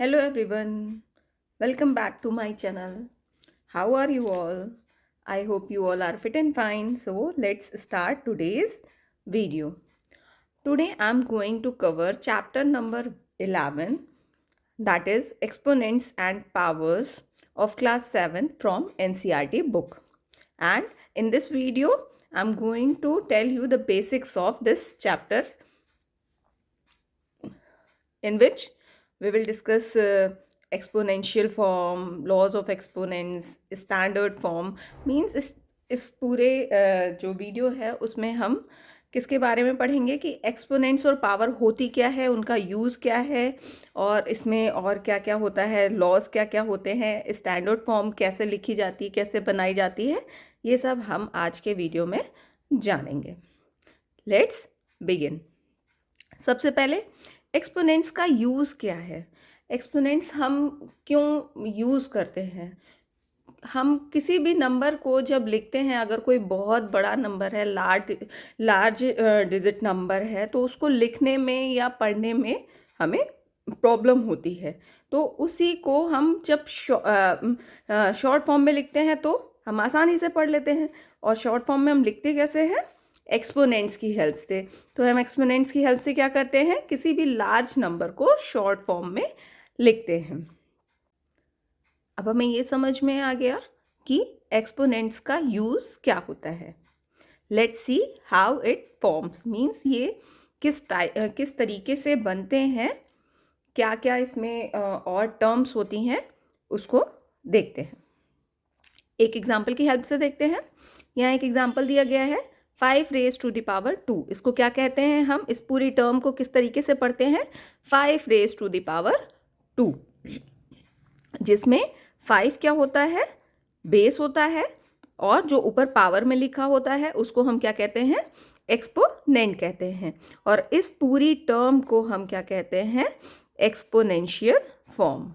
Hello everyone, welcome back to my channel. How are you all? I hope you all are fit and fine. So let's start today's video. Today I'm going to cover chapter number 11, that is exponents and powers of class 7 from NCERT book. And in this video I'm going to tell you the basics of this chapter, in which we will discuss exponential form, laws of exponents, standard form. Means इस पूरे जो video है उसमें हम किसके बारे में पढ़ेंगे कि एक्सपोनेंट्स और पावर होती क्या है, उनका यूज़ क्या है, और इसमें और क्या क्या होता है, लॉज क्या क्या होते हैं, स्टैंडर्ड फॉर्म कैसे लिखी जाती है, कैसे बनाई जाती है, ये सब हम आज के वीडियो में जानेंगे. Let's begin. सबसे पहले एक्सपोनेंट्स का यूज़ क्या है. एक्सपोनेंट्स हम क्यों यूज़ करते हैं. हम किसी भी नंबर को जब लिखते हैं, अगर कोई बहुत बड़ा नंबर है, लार्ज डिजिट नंबर है, तो उसको लिखने में या पढ़ने में हमें प्रॉब्लम होती है. तो उसी को हम जब शॉर्ट फॉर्म में लिखते हैं तो हम आसानी से पढ़ लेते हैं. और शॉर्ट फॉर्म में हम लिखते कैसे हैं, एक्सपोनेंट्स की हेल्प से. तो हम एक्सपोनेंट्स की हेल्प से क्या करते हैं, किसी भी लार्ज नंबर को शॉर्ट फॉर्म में लिखते हैं. अब हमें ये समझ में आ गया कि एक्सपोनेंट्स का यूज़ क्या होता है. Let's see how it forms. Means ये किस तरीके से बनते हैं, क्या क्या इसमें और टर्म्स होती हैं, उसको देखते हैं. एक एग्जाम्पल की हेल्प से देखते हैं. यहाँ एक एग्जाम्पल दिया गया है 5 रेज टू द पावर 2. इसको क्या कहते हैं, हम इस पूरी टर्म को किस तरीके से पढ़ते हैं, 5 रेज टू द पावर 2, जिसमें 5 क्या होता है, बेस होता है, और जो ऊपर पावर में लिखा होता है उसको हम क्या कहते हैं, एक्सपोनेंट कहते हैं. और इस पूरी टर्म को हम क्या कहते हैं, एक्सपोनेंशियल फॉर्म.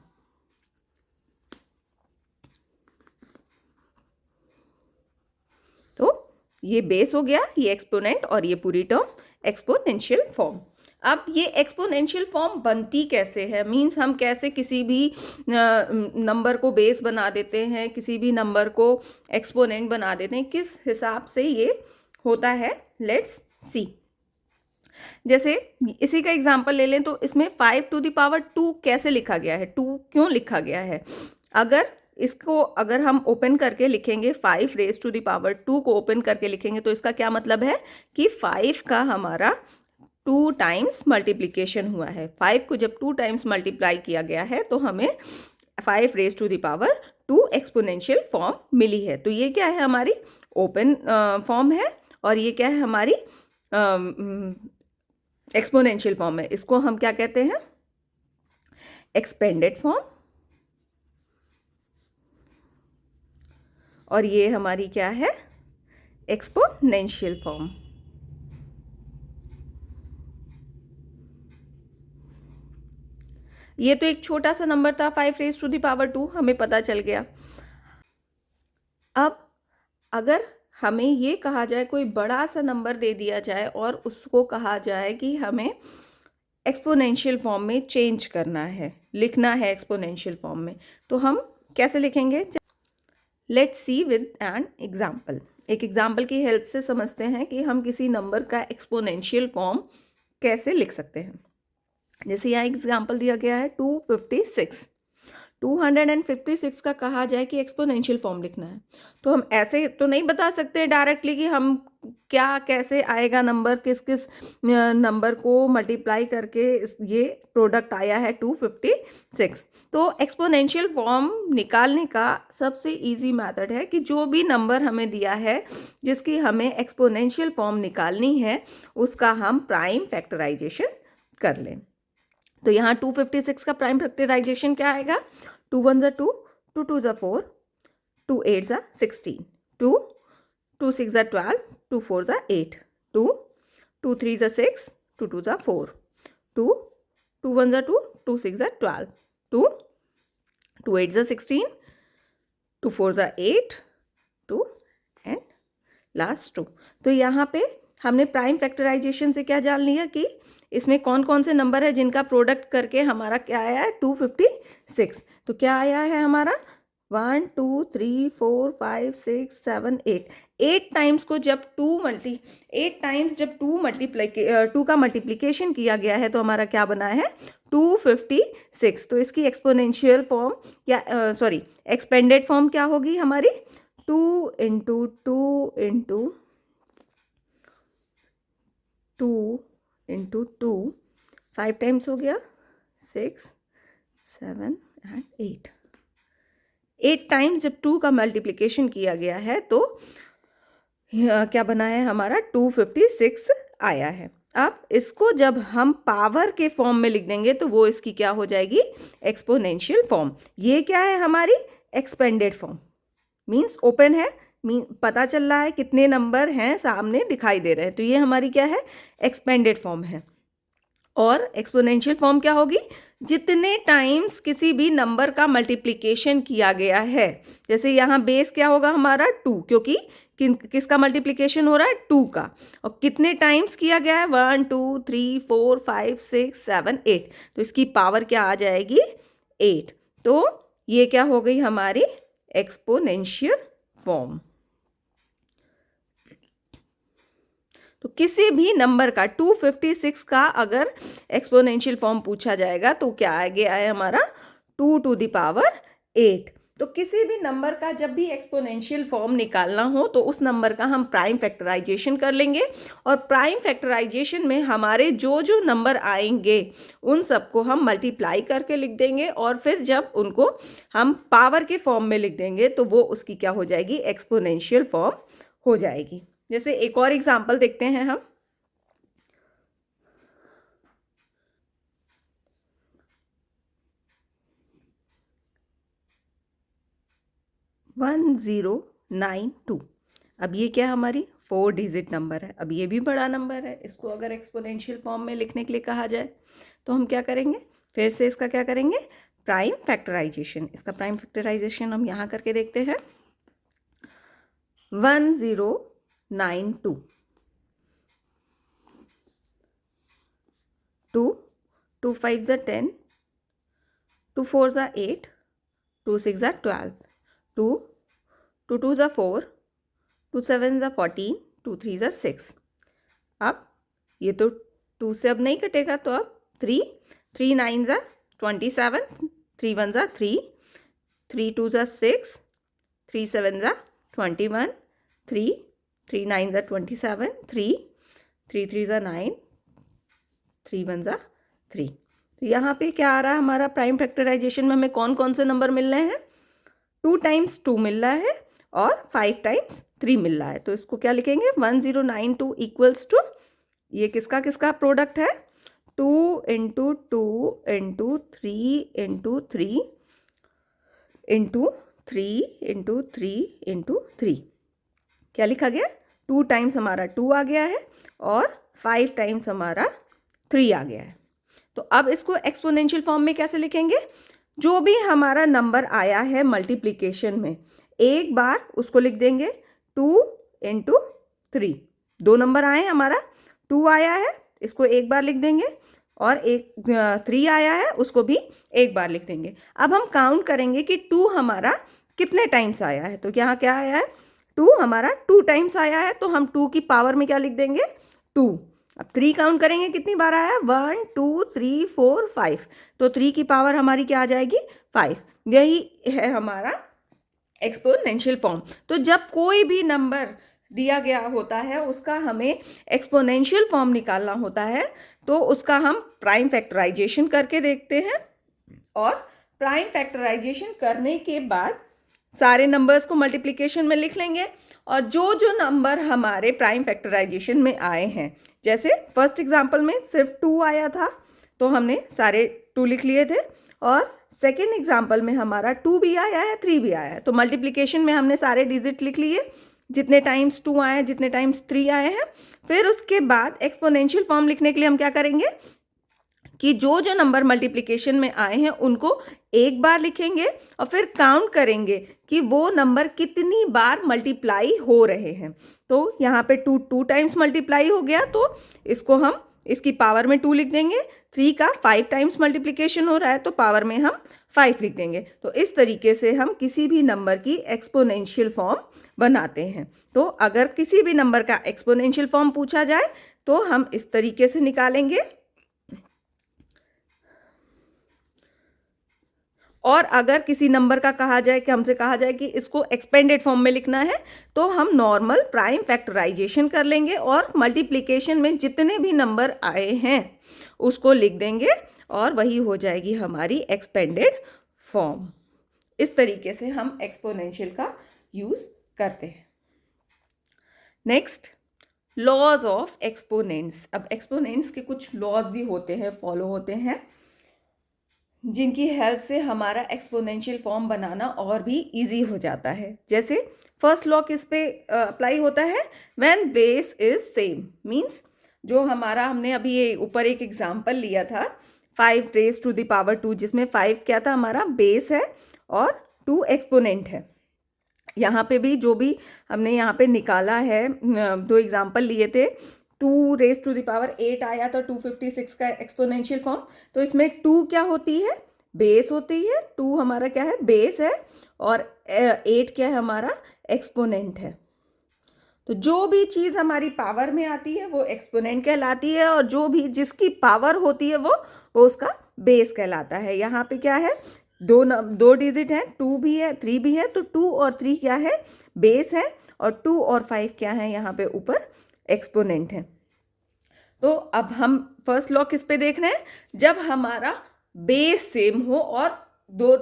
तो ये बेस हो गया, ये एक्सपोनेंट, और ये पूरी टर्म एक्सपोनेंशियल फॉर्म. अब ये एक्सपोनेंशियल फॉर्म बनती कैसे है, मींस हम कैसे किसी भी नंबर को बेस बना देते हैं, किसी भी नंबर को एक्सपोनेंट बना देते हैं, किस हिसाब से ये होता है. Let's see. जैसे इसी का एग्जांपल ले लें तो इसमें 5 टू द पावर 2 कैसे लिखा गया है, 2 क्यों लिखा गया है. अगर हम ओपन करके लिखेंगे, 5 रेज टू द पावर 2 को ओपन करके लिखेंगे, तो इसका क्या मतलब है कि 5 का हमारा 2 टाइम्स मल्टीप्लिकेशन हुआ है. 5 को जब 2 टाइम्स मल्टीप्लाई किया गया है तो हमें 5 raise to the power 2 exponential form मिली है. तो ये क्या है, हमारी ओपन फॉर्म है, और ये क्या है, हमारी एक्सपोनेंशियल फॉर्म है. इसको हम क्या कहते हैं, एक्सपेंडेड फॉर्म. और ये हमारी क्या है, एक्सपोनेंशियल फॉर्म. ये तो एक छोटा सा नंबर था, 5 रेज टू द पावर 2, हमें पता चल गया. अब अगर हमें ये कहा जाए, कोई बड़ा सा नंबर दे दिया जाए और उसको कहा जाए कि हमें एक्सपोनेंशियल फॉर्म में चेंज करना है, लिखना है एक्सपोनेंशियल फॉर्म में, तो हम कैसे लिखेंगे. Let's see with an example. एक एग्जाम्पल की हेल्प से समझते हैं कि हम किसी नंबर का एक्सपोनेंशियल फॉर्म कैसे लिख सकते हैं. जैसे यहाँ एग्जाम्पल दिया गया है 256. 256 का कहा जाए कि एक्सपोनेंशियल फॉर्म लिखना है, तो हम ऐसे तो नहीं बता सकते डायरेक्टली कि हम क्या कैसे आएगा नंबर, किस किस नंबर को मल्टीप्लाई करके ये प्रोडक्ट आया है 256. तो एक्सपोनेंशियल फॉर्म निकालने का सबसे इजी मेथड है कि जो भी नंबर हमें दिया है जिसकी हमें एक्सपोनेंशियल फॉर्म निकालनी है, उसका हम प्राइम फैक्टराइजेशन कर लें. तो यहाँ 256 का प्राइम फैक्टराइजेशन क्या आएगा, 2 1 2, 2 2 4, 2 8 16, 2 2 6 12, 2 4 8, 2 2 3 6, 2 2 4, 2 2 1 2, 2 6 12, 2 2 8 16, 2 4 8, 2 एंड लास्ट 2. तो यहाँ पे हमने प्राइम फैक्टराइजेशन से क्या जान लिया कि इसमें कौन कौन से नंबर है जिनका प्रोडक्ट करके हमारा क्या आया है 256। तो क्या आया है हमारा 1 2 3 4 5 6 7 8। 8 टाइम्स को जब 8 टाइम्स जब 2 का मल्टीप्लिकेशन किया गया है तो हमारा क्या बना है 256। तो इसकी एक्सपोनेंशियल फॉर्म या एक्सपेंडेड फॉर्म क्या होगी हमारी 2 इंटू 2 इंटू 2 इंटू 2 5 टाइम्स हो गया 6 7 एंड 8। 8 टाइम्स जब 2 का मल्टीप्लिकेशन किया गया है तो क्या बना है हमारा 256 आया है। अब इसको जब हम पावर के फॉर्म में लिख देंगे तो वो इसकी क्या हो जाएगी एक्सपोनेंशियल फॉर्म। ये क्या है हमारी एक्सपेंडेड फॉर्म, मीन्स ओपन है, पता चल रहा है कितने नंबर हैं सामने दिखाई दे रहे हैं, तो ये हमारी क्या है एक्सपेंडेड फॉर्म है। और एक्सपोनेंशियल फॉर्म क्या होगी जितने टाइम्स किसी भी नंबर का मल्टीप्लिकेशन किया गया है। जैसे यहाँ बेस क्या होगा हमारा 2, क्योंकि किसका मल्टीप्लिकेशन हो रहा है 2 का, और कितने टाइम्स किया गया है 1 2 3 4 5 6 7 8, तो इसकी पावर क्या आ जाएगी 8। तो ये क्या हो गई हमारी एक्सपोनेंशियल फॉर्म। तो किसी भी नंबर का 256 का अगर एक्सपोनेंशियल फॉर्म पूछा जाएगा तो क्या आ गया है हमारा 2 टू द पावर 8। तो किसी भी नंबर का जब भी एक्सपोनेंशियल फॉर्म निकालना हो तो उस नंबर का हम प्राइम फैक्टराइजेशन कर लेंगे, और प्राइम फैक्टराइजेशन में हमारे जो जो नंबर आएंगे उन सबको हम मल्टीप्लाई करके लिख देंगे, और फिर जब उनको हम पावर के फॉर्म में लिख देंगे तो वो उसकी क्या हो जाएगी एक्सपोनेंशियल फॉर्म हो जाएगी। जैसे एक और एग्जाम्पल देखते हैं हम। वन 1092। अब ये क्या हमारी 4 डिजिट नंबर है। अब ये भी बड़ा नंबर है, इसको अगर एक्सपोनेंशियल फॉर्म में लिखने के लिए कहा जाए तो हम क्या करेंगे, फिर से इसका क्या करेंगे प्राइम फैक्टराइजेशन। इसका प्राइम फैक्टराइजेशन हम यहाँ करके देखते हैं। 1092 2 5 ज़ा 10, 2 4 ज़ा 8, 2 6 ज़ा 12, 2 2 ज़ा 4, 2 7 ज़ा 14, 2 3 ज़ा 6। अब ये तो 2 से अब नहीं कटेगा, तो अब 3 3 9 ज़ा 27, 3 1 ज़ा 3, 3 2 ज़ा 6, 3 7 ज़ा 21, 3 3 9 ज़ा 27, 3 3 3 ज़ा 9, 3 1 ज़ा 3। तो यहाँ पे क्या आ रहा है हमारा प्राइम फैक्टराइजेशन में हमें कौन कौन से नंबर मिल रहे हैं 2 टाइम्स 2 मिल रहा है और 5 टाइम्स 3 मिल रहा है। तो इसको क्या लिखेंगे 1092 इक्वल्स टू ये किसका किसका प्रोडक्ट है 2 into 2 into 3 into 3 into 3 into 3 into 3। क्या लिखा गया 2 टाइम्स हमारा 2 आ गया है और 5 टाइम्स हमारा 3 आ गया है। तो अब इसको एक्सपोनेंशियल फॉर्म में कैसे लिखेंगे, जो भी हमारा नंबर आया है मल्टीप्लिकेशन में एक बार उसको लिख देंगे 2 इंटू 3। 2 नंबर आए हैं, हमारा 2 आया है इसको एक बार लिख देंगे, और एक 3 आया है उसको भी एक बार लिख देंगे। अब हम काउंट करेंगे कि 2 हमारा कितने टाइम्स आया है। तो यहाँ क्या आया है 2 हमारा 2 टाइम्स आया है, तो हम 2 की पावर में क्या लिख देंगे 2। अब 3 काउंट करेंगे कितनी बार आया 1 2 3 4 5, तो 3 की पावर हमारी क्या आ जाएगी 5। यही है हमारा एक्सपोनेंशियल फॉर्म। तो जब कोई भी नंबर दिया गया होता है उसका हमें एक्सपोनेंशियल फॉर्म निकालना होता है तो उसका हम प्राइम फैक्टराइजेशन करके देखते हैं, और प्राइम फैक्टराइजेशन करने के बाद सारे नंबर्स को मल्टीप्लिकेशन में लिख लेंगे, और जो जो नंबर हमारे प्राइम फैक्टराइजेशन में आए हैं, जैसे फर्स्ट एग्जांपल में सिर्फ 2 आया था तो हमने सारे 2 लिख लिए थे, और सेकेंड एग्जांपल में हमारा 2 भी आया है 3 भी आया है, तो मल्टीप्लिकेशन में हमने सारे डिजिट लिख लिए जितने टाइम्स 2 आए हैं जितने टाइम्स 3 आए हैं। फिर उसके बाद एक्सपोनेंशियल फॉर्म लिखने के लिए हम क्या करेंगे कि जो जो नंबर मल्टीप्लिकेशन में आए हैं उनको एक बार लिखेंगे और फिर काउंट करेंगे कि वो नंबर कितनी बार मल्टीप्लाई हो रहे हैं। तो यहाँ पे 2 टाइम्स मल्टीप्लाई हो गया तो इसको हम इसकी पावर में 2 लिख देंगे। 3 का 5 टाइम्स मल्टीप्लिकेशन हो रहा है तो पावर में हम 5 लिख देंगे। तो इस तरीके से हम किसी भी नंबर की एक्सपोनेंशियल फॉर्म बनाते हैं। तो अगर किसी भी नंबर का एक्सपोनेंशियल फॉर्म पूछा जाए तो हम इस तरीके से निकालेंगे, और अगर किसी नंबर का कहा जाए कि हमसे कहा जाए कि इसको एक्सपेंडेड फॉर्म में लिखना है तो हम नॉर्मल प्राइम फैक्टराइजेशन कर लेंगे और मल्टीप्लिकेशन में जितने भी नंबर आए हैं उसको लिख देंगे और वही हो जाएगी हमारी एक्सपेंडेड फॉर्म। इस तरीके से हम एक्सपोनेंशियल का यूज़ करते हैं। Next, laws of exponents. अब एक्सपोनेंट्स के कुछ लॉज भी होते हैं, फॉलो होते हैं, जिनकी हेल्प से हमारा एक्सपोनेंशियल फॉर्म बनाना और भी इजी हो जाता है। जैसे फर्स्ट लॉ किस पे अप्लाई होता है? When base is same, means जो हमारा हमने अभी ये ऊपर एक एग्जांपल लिया था 5 रेज टू द पावर 2, जिसमें 5 क्या था? हमारा बेस है और 2 एक्सपोनेंट है। यहाँ पे भी जो भी हमने यहाँ पे निकाला है, 2 एग्जाम्पल लिए थे, 2 रेज टू द पावर 8 आया था 256 का एक्सपोनेंशियल फॉर्म। तो इसमें 2 क्या होती है? बेस होती है। 2 हमारा क्या है? बेस है। और 8 क्या है? हमारा एक्सपोनेंट है। तो जो भी चीज़ हमारी पावर में आती है वो एक्सपोनेंट कहलाती है, और जो भी जिसकी पावर होती है वो उसका बेस कहलाता है। यहाँ पे क्या है? दो डिजिट है, 2 भी है 3 भी है, तो 2 और 3 क्या है? बेस है, और 2 और 5 क्या है? यहाँ पे ऊपर एक्सपोनेंट है। तो अब हम फर्स्ट लॉ किस पे देख रहे हैं? जब हमारा बेस सेम हो और दो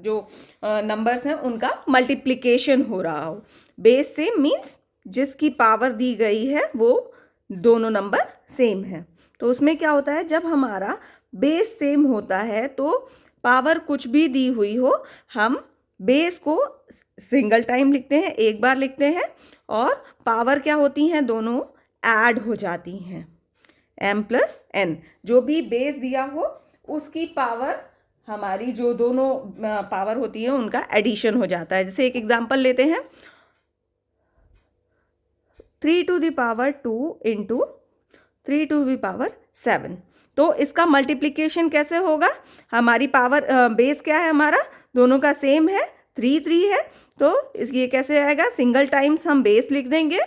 जो नंबर्स हैं उनका मल्टीप्लिकेशन हो रहा हो। बेस सेम मीन्स जिसकी पावर दी गई है वो दोनों नंबर सेम है। तो उसमें क्या होता है? जब हमारा बेस सेम होता है तो पावर कुछ भी दी हुई हो, हम बेस को सिंगल टाइम लिखते हैं, एक बार लिखते हैं, और पावर क्या होती हैं? दोनों ऐड हो जाती हैं, m प्लस n। जो भी बेस दिया हो उसकी पावर, हमारी जो दोनों पावर होती है उनका एडिशन हो जाता है। जैसे एक एग्जांपल लेते हैं, 3 to the power 2 into 3 to the power 7। तो इसका मल्टीप्लिकेशन कैसे होगा? हमारी पावर बेस क्या है? हमारा दोनों का सेम है, 3 है। तो ये कैसे आएगा? सिंगल टाइम्स हम बेस लिख देंगे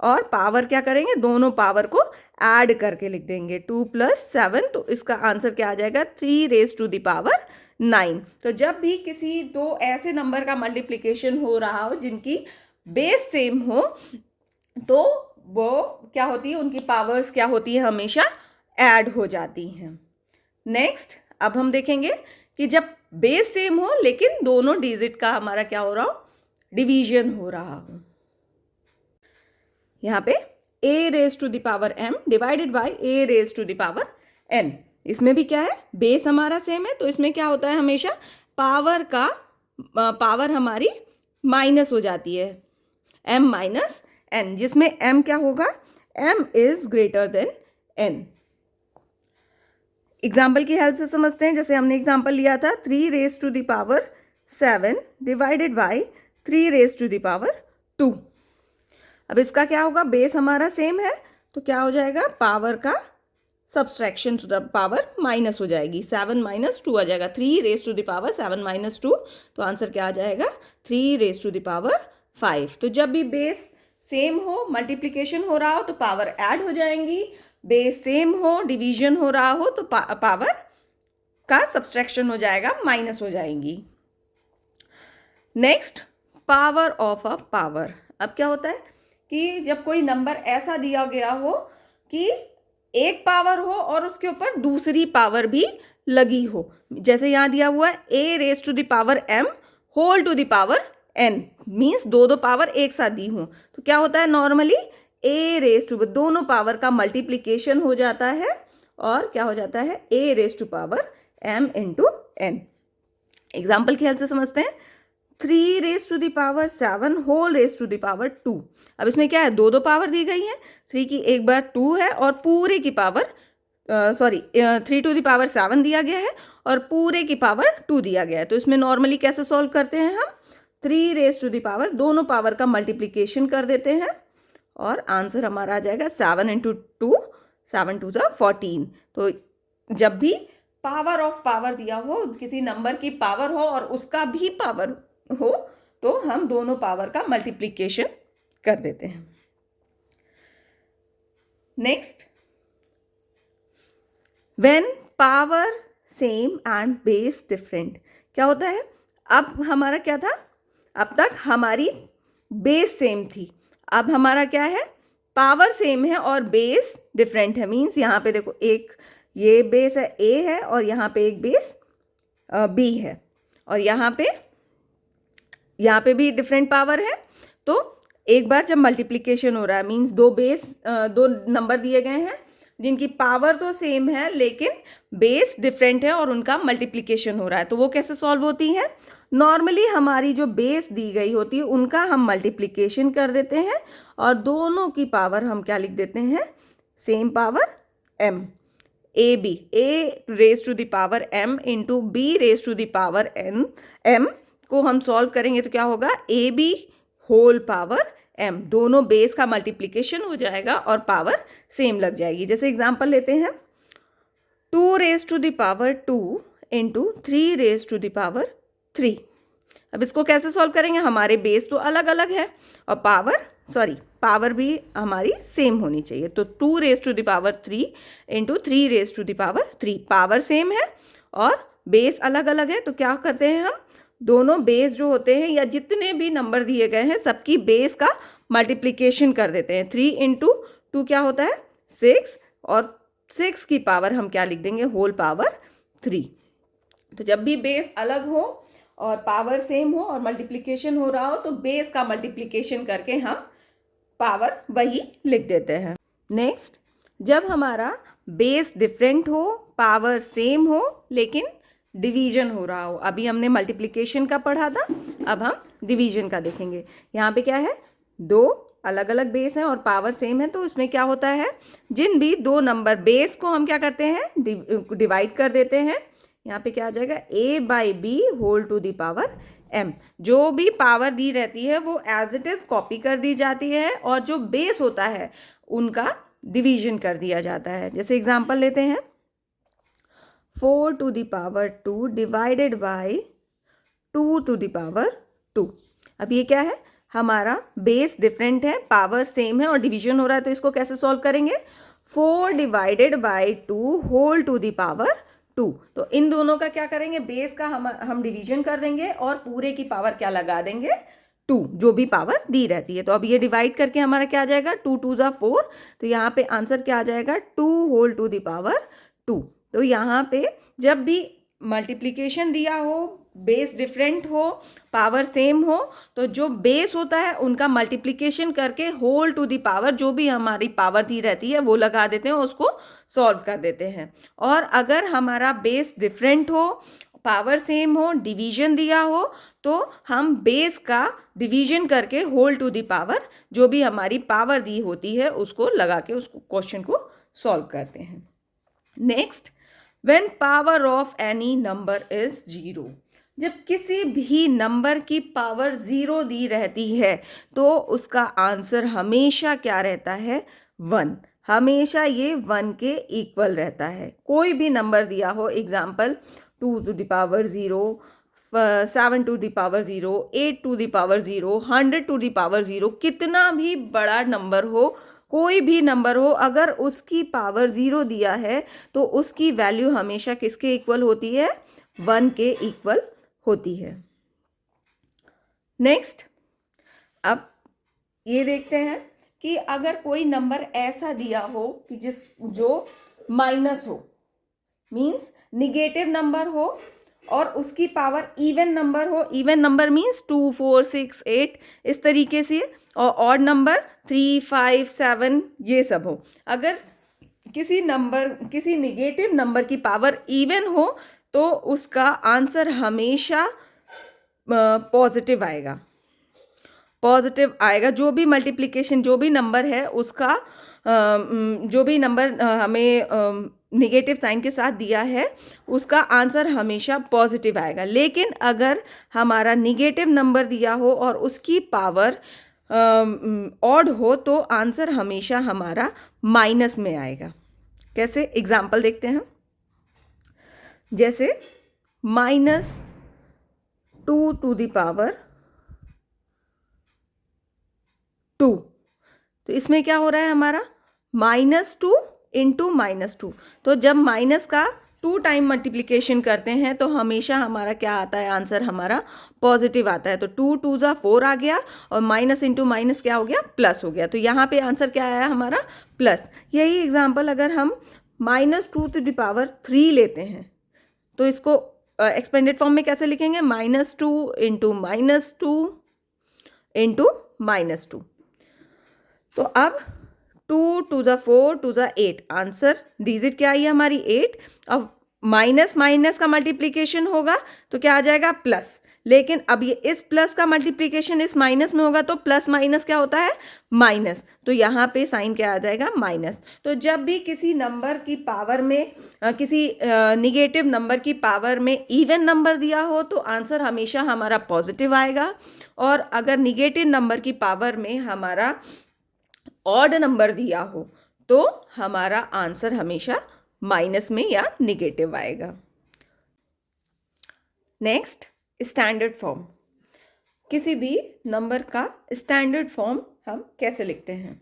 और पावर क्या करेंगे? दोनों पावर को ऐड करके लिख देंगे, 2 + 7। तो इसका आंसर क्या आ जाएगा? 3 रेज टू द पावर 9। तो जब भी किसी दो ऐसे नंबर का मल्टीप्लिकेशन हो रहा हो जिनकी बेस सेम हो, तो वो क्या होती है? उनकी पावर्स क्या होती है? हमेशा ऐड हो जाती हैं। नेक्स्ट, अब हम देखेंगे कि जब बेस सेम हो लेकिन दोनों डिजिट का हमारा क्या हो रहा हो? डिवीजन हो रहा हो। यहाँ पे a raise to the power m divided by a raise to the power n। इसमें भी क्या है? बेस हमारा सेम है, तो इसमें क्या होता है? हमेशा पावर हमारी माइनस हो जाती है, m माइनस n, जिसमें m क्या होगा? m is greater than n। Example की हेल्प से समझते हैं। जैसे हमने एग्जाम्पल लिया था 3 raise to the power 7 divided by 3 raise to the power 2। अब इसका क्या होगा? बेस हमारा सेम है तो क्या हो जाएगा? पावर का subtraction to the power minus हो जाएगी, 7 - 2 आ जाएगा। 3 रेज टू द पावर 7 - 2, तो आंसर क्या आ जाएगा? 3 रेज टू द पावर 5। तो जब भी बेस सेम हो, मल्टीप्लिकेशन हो रहा हो, तो पावर ऐड हो जाएंगी। बेस सेम हो, डिवीजन हो रहा हो, तो पावर का सब्सट्रैक्शन हो जाएगा, माइनस हो जाएंगी। Next, power of a power. अब क्या होता है कि जब कोई नंबर ऐसा दिया गया हो कि एक पावर हो और उसके ऊपर दूसरी पावर भी लगी हो, जैसे यहाँ दिया हुआ है a raise to the power m whole to the power n, means दो पावर एक साथ दी हो, तो क्या होता है? नॉर्मली a रेज टू, दोनों पावर का मल्टीप्लिकेशन हो जाता है और क्या हो जाता है? a raise to power m into n। Example की हेल्प से समझते हैं। 3 raise to the power 7 whole raise to the power 2। अब इसमें क्या है? दो पावर दी गई है, 3 की एक बार 2 है और पूरे की पावर सॉरी 3⁻7 दिया गया है और पूरे की पावर 2 दिया गया है। तो इसमें नॉर्मली कैसे सॉल्व करते हैं हम, 3 दोनों पावर का मल्टीप्लिकेशन कर देते हैं और आंसर हमारा आ जाएगा 7 × 2, 7 2 14। तो जब भी पावर ऑफ पावर दिया हो, किसी नंबर की पावर हो और उसका भी पावर हो, तो हम दोनों पावर का मल्टीप्लिकेशन कर देते हैं। Next, when power same and base different, क्या होता है, अब हमारा क्या था, अब तक हमारी बेस सेम थी, अब हमारा क्या है, पावर सेम है और बेस डिफरेंट है। मीन्स यहाँ पे देखो, एक ये बेस है ए है और यहाँ पे एक बेस बी है और यहाँ पे भी डिफरेंट पावर है। तो एक बार जब मल्टीप्लिकेशन हो रहा है, मीन्स दो नंबर दिए गए हैं जिनकी पावर तो सेम है लेकिन बेस डिफरेंट है और उनका मल्टीप्लिकेशन हो रहा है, तो वो कैसे सॉल्व होती हैं। नॉर्मली हमारी जो बेस दी गई होती है उनका हम मल्टीप्लिकेशन कर देते हैं और दोनों की पावर हम क्या लिख देते हैं, same power m, A B, a raise to the power m into b raise to the power n, m को हम सॉल्व करेंगे तो क्या होगा, A B whole power m, दोनों बेस का मल्टीप्लिकेशन हो जाएगा और पावर सेम लग जाएगी। जैसे एग्जांपल लेते हैं, 2 raise to the power 2 into 3 raise to the power 3। अब इसको कैसे सॉल्व करेंगे, हमारे बेस तो अलग अलग है और पावर भी हमारी सेम होनी चाहिए। तो 2 raise to the power 3 into 3 raise to the power 3, power same है और बेस अलग अलग है, तो क्या करते हैं हम, दोनों बेस जो होते हैं या जितने भी नंबर दिए गए हैं सबकी बेस का मल्टीप्लिकेशन कर देते हैं। 3 इंटू 2 क्या होता है, 6 और 6 की पावर हम क्या लिख देंगे, होल पावर 3। तो जब भी बेस अलग हो और पावर सेम हो और मल्टीप्लिकेशन हो रहा हो तो बेस का मल्टीप्लिकेशन करके हम पावर वही लिख देते हैं। नेक्स्ट, जब हमारा बेस डिफरेंट हो, पावर सेम हो लेकिन डिवीजन हो रहा हो, अभी हमने मल्टीप्लिकेशन का पढ़ा था, अब हम डिवीजन का देखेंगे। यहाँ पे क्या है, दो अलग अलग बेस हैं और पावर सेम है, तो इसमें क्या होता है, जिन भी दो नंबर बेस को हम क्या करते हैं, डिवाइड कर देते हैं। यहाँ पे क्या आ जाएगा, a/b whole to the power m, जो भी पावर दी रहती है वो एज इट इज कॉपी कर दी जाती है और जो बेस होता है उनका डिवीजन कर दिया जाता है। जैसे एग्जांपल लेते हैं, 4 to the power 2 divided by 2 to the power 2। अब ये क्या है, हमारा बेस डिफरेंट है, पावर सेम है और डिवीजन हो रहा है, तो इसको कैसे सॉल्व करेंगे, 4 divided by 2 whole to the power 2। तो इन दोनों का क्या करेंगे, बेस का हम डिवीजन कर देंगे और पूरे की पावर क्या लगा देंगे, 2, जो भी पावर दी रहती है। तो अब ये डिवाइड करके हमारा क्या आ जाएगा, 2 2 4, तो यहाँ पे आंसर क्या आ जाएगा, 2 होल टू द पावर 2। तो यहाँ पे जब भी मल्टीप्लिकेशन दिया हो, बेस डिफरेंट हो, पावर सेम हो, तो जो बेस होता है उनका मल्टीप्लिकेशन करके होल टू द पावर, जो भी हमारी पावर दी रहती है वो लगा देते हैं, उसको सॉल्व कर देते हैं। और अगर हमारा बेस डिफरेंट हो, पावर सेम हो, डिवीजन दिया हो, तो हम बेस का डिवीजन करके होल टू द पावर, जो भी हमारी पावर दी होती है उसको लगा के उसको क्वेश्चन को सॉल्व करते हैं। Next, when power of any number is 0, जब किसी भी नंबर की पावर 0 दी रहती है तो उसका आंसर हमेशा क्या रहता है, 1, हमेशा ये 1 के इक्वल रहता है। कोई भी नंबर दिया हो, example 2 to the power 0, 7 to the power 0, 8 to the power 0, 100 to the power 0, कितना भी बड़ा नंबर हो, कोई भी नंबर हो, अगर उसकी पावर 0 दिया है तो उसकी वैल्यू हमेशा किसके इक्वल होती है, 1 के इक्वल होती है। नेक्स्ट, अब ये देखते हैं कि अगर कोई नंबर ऐसा दिया हो कि जो माइनस हो, मीन्स निगेटिव नंबर हो और उसकी पावर इवन नंबर हो, इवन नंबर मीन्स 2 4 6 8 इस तरीके से, और ऑड नंबर 3 5 7 ये सब हो। अगर किसी निगेटिव नंबर की पावर इवन हो तो उसका आंसर हमेशा पॉजिटिव आएगा। जो भी मल्टीप्लिकेशन, जो भी नंबर है उसका जो भी नंबर हमें निगेटिव साइन के साथ दिया है उसका आंसर हमेशा पॉजिटिव आएगा। लेकिन अगर हमारा निगेटिव नंबर दिया हो और उसकी पावर ऑड हो तो आंसर हमेशा हमारा माइनस में आएगा। कैसे, एग्जाम्पल देखते हैं। जैसे -2 × 2, तो इसमें क्या हो रहा है हमारा -2 × -2। तो जब माइनस का 2 टाइम मल्टीप्लिकेशन करते हैं तो हमेशा हमारा क्या आता है, आंसर हमारा पॉजिटिव आता है। तो 2 2 ज़ा 4 आ गया और माइनस इंटू माइनस क्या हो गया, प्लस हो गया। तो यहाँ पे आंसर क्या आया हमारा, प्लस। यही एग्जाम्पल अगर हम -2⁻³ लेते हैं तो इसको एक्सपेंडेड फॉर्म में कैसे लिखेंगे, -2 × -2 तो अब 2 2 ज़ा 4 2 ज़ा 8, आंसर डिजिट क्या आई है हमारी 8। अब माइनस माइनस का मल्टीप्लिकेशन होगा तो क्या आ जाएगा, प्लस। लेकिन अब ये इस प्लस का मल्टीप्लिकेशन इस माइनस में होगा तो प्लस माइनस क्या होता है, माइनस। तो यहाँ पे साइन क्या आ जाएगा, माइनस। तो जब भी किसी नंबर की पावर में किसी निगेटिव नंबर की पावर में इवन नंबर दिया हो तो आंसर हमेशा हमारा पॉजिटिव आएगा। और अगर निगेटिव नंबर की पावर में हमारा ऑड नंबर दिया हो तो हमारा आंसर हमेशा माइनस में या निगेटिव आएगा। Next, standard form. किसी भी नंबर का स्टैंडर्ड फॉर्म हम कैसे लिखते हैं।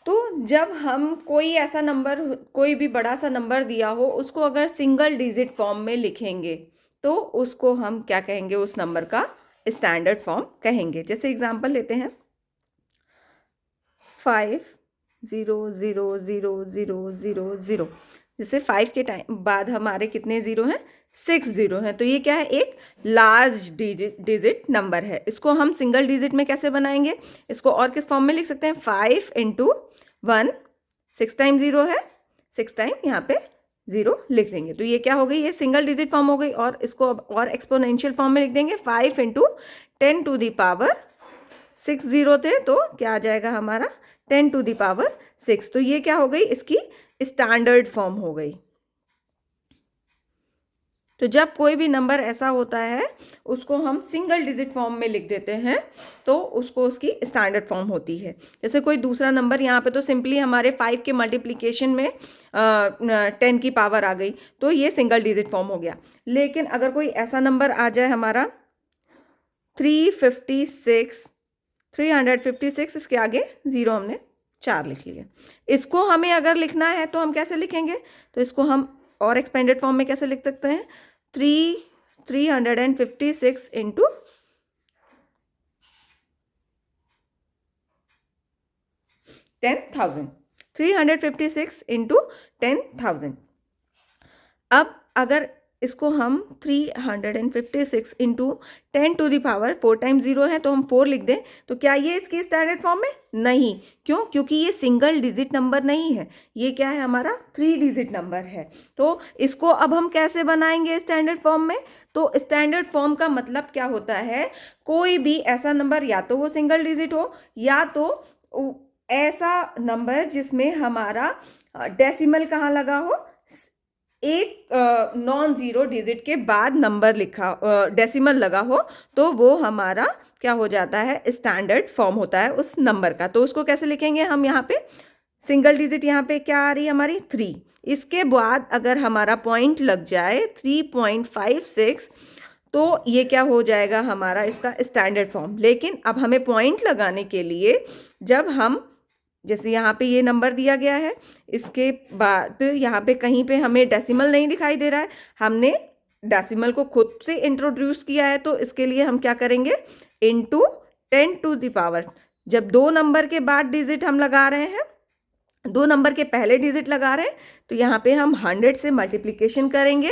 तो जब हम कोई ऐसा नंबर, कोई भी बड़ा सा नंबर दिया हो, उसको अगर सिंगल डिजिट फॉर्म में लिखेंगे तो उसको हम क्या कहेंगे, उस नंबर का स्टैंडर्ड फॉर्म कहेंगे। जैसे एग्जांपल लेते हैं 5 0 0 0 0 0 0। जैसे 5 के टाइम बाद हमारे कितने ज़ीरो हैं, 6 ज़ीरो हैं। तो ये क्या है, एक लार्ज डिजिट नंबर है। इसको हम सिंगल डिजिट में कैसे बनाएंगे, इसको और किस फॉर्म में लिख सकते हैं, 5 × 1, 6 टाइम 0 है, 6 टाइम यहाँ पे 0 लिख देंगे। तो ये क्या हो गई, ये सिंगल डिजिट फॉर्म हो गई। और इसको अब और एक्सपोनेंशियल फॉर्म में लिख देंगे, 5 × 10⁻6 ज़ीरो थे तो क्या आ जाएगा हमारा 10⁻6। तो ये क्या हो गई, इसकी स्टैंडर्ड फॉर्म हो गई। तो जब कोई भी नंबर ऐसा होता है उसको हम सिंगल डिजिट फॉर्म में लिख देते हैं तो उसको उसकी स्टैंडर्ड फॉर्म होती है। जैसे कोई दूसरा नंबर, यहाँ पे तो सिंपली हमारे 5 के मल्टीप्लिकेशन में 10 की पावर आ गई तो ये सिंगल डिजिट फॉर्म हो गया। लेकिन अगर कोई ऐसा नंबर आ जाए हमारा 356, इसके आगे 0 हमने 4 लिख लिया। इसको हमें अगर लिखना है तो हम कैसे लिखेंगे, तो इसको हम और एक्सपेंडेड फॉर्म में कैसे लिख सकते हैं, 356 × 10,000, 356 × 10,000। अब अगर इसको हम 356 × 10⁻4, 4 टाइम 0 है तो हम 4 लिख दें तो क्या ये इसकी स्टैंडर्ड फॉर्म में, नहीं। क्यों, क्योंकि ये सिंगल डिजिट नंबर नहीं है, ये क्या है हमारा 3 डिजिट नंबर है। तो इसको अब हम कैसे बनाएंगे स्टैंडर्ड फॉर्म में, तो स्टैंडर्ड फॉर्म का मतलब क्या होता है, कोई भी ऐसा नंबर या तो वो सिंगल डिजिट हो या तो ऐसा नंबर जिसमें हमारा डेसिमल कहाँ लगा हो, एक नॉन ज़ीरो डिजिट के बाद नंबर लिखा डेसिमल लगा हो तो वो हमारा क्या हो जाता है, स्टैंडर्ड फॉर्म होता है उस नंबर का। तो उसको कैसे लिखेंगे हम, यहाँ पे सिंगल डिजिट, यहाँ पे क्या आ रही है हमारी 3, इसके बाद अगर हमारा पॉइंट लग जाए 3.56 तो ये क्या हो जाएगा हमारा इसका स्टैंडर्ड फॉर्म। लेकिन अब हमें पॉइंट लगाने के लिए जब हम, जैसे यहाँ पे ये नंबर दिया गया है, इसके बाद यहाँ पे कहीं पे हमें डेसिमल नहीं दिखाई दे रहा है, हमने डेसिमल को खुद से इंट्रोड्यूस किया है तो इसके लिए हम क्या करेंगे, इंटू 10⁻। जब 2 नंबर के बाद डिजिट हम लगा रहे हैं, 2 नंबर के पहले डिजिट लगा रहे हैं तो यहाँ पे हम 100 से मल्टीप्लिकेशन करेंगे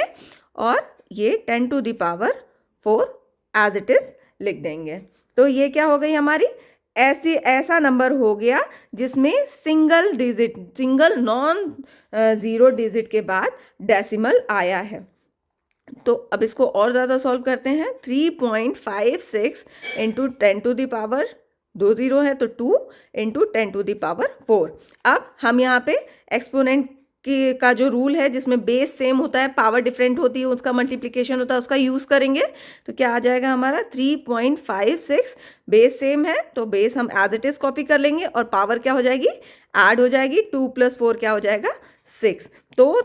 और ये 10⁻4 एज इट इज़ लिख देंगे। तो ये क्या हो गई हमारी, ऐसा नंबर हो गया जिसमें सिंगल नॉन ज़ीरो डिजिट के बाद डेसिमल आया है। तो अब इसको और ज़्यादा सॉल्व करते हैं, 3.56 × 10⁻, 2 ज़ीरो है तो 2 × 10⁻4। अब हम यहाँ पे एक्सपोनेंट की का जो रूल है जिसमें बेस सेम होता है, पावर डिफरेंट होती है, उसका मल्टीप्लिकेशन होता है, उसका यूज़ करेंगे। तो क्या आ जाएगा हमारा 3.56। बेस सेम है तो बेस हम एज इट इज़ कॉपी कर लेंगे और पावर क्या हो जाएगी, ऐड हो जाएगी। 2 + 4 क्या हो जाएगा, 6। तो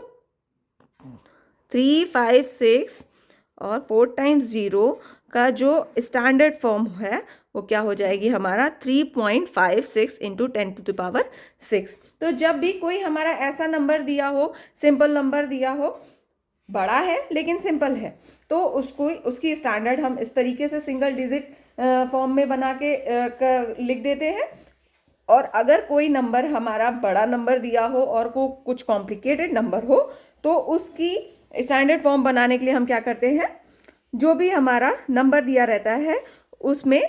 356 और 4 टाइम्स 0 का जो स्टैंडर्ड फॉर्म है वो क्या हो जाएगी हमारा 3.56 इंटू 10⁶। तो जब भी कोई हमारा ऐसा नंबर दिया हो, सिंपल नंबर दिया हो, बड़ा है लेकिन सिंपल है, तो उसको उसकी स्टैंडर्ड हम इस तरीके से सिंगल डिजिट फॉर्म में बना के लिख देते हैं। और अगर कोई नंबर हमारा बड़ा नंबर दिया हो और को कुछ कॉम्प्लिकेटेड नंबर हो, तो उसकी स्टैंडर्ड फॉर्म बनाने के लिए हम क्या करते हैं, जो भी हमारा नंबर दिया रहता है उसमें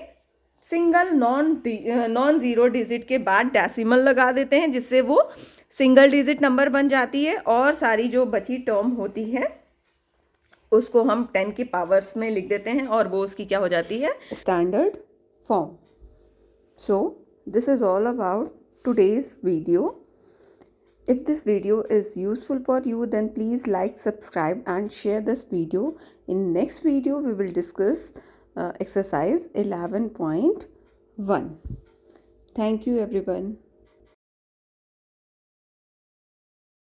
सिंगल नॉन ज़ीरो डिजिट के बाद डेसिमल लगा देते हैं, जिससे वो सिंगल डिजिट नंबर बन जाती है और सारी जो बची टर्म होती है उसको हम 10 की पावर्स में लिख देते हैं और वो उसकी क्या हो जाती है, standard form. So this is all about today's video. If this video is useful for you, then please like, subscribe and share this video. In next video we will discuss exercise 11.1. Thank you everyone.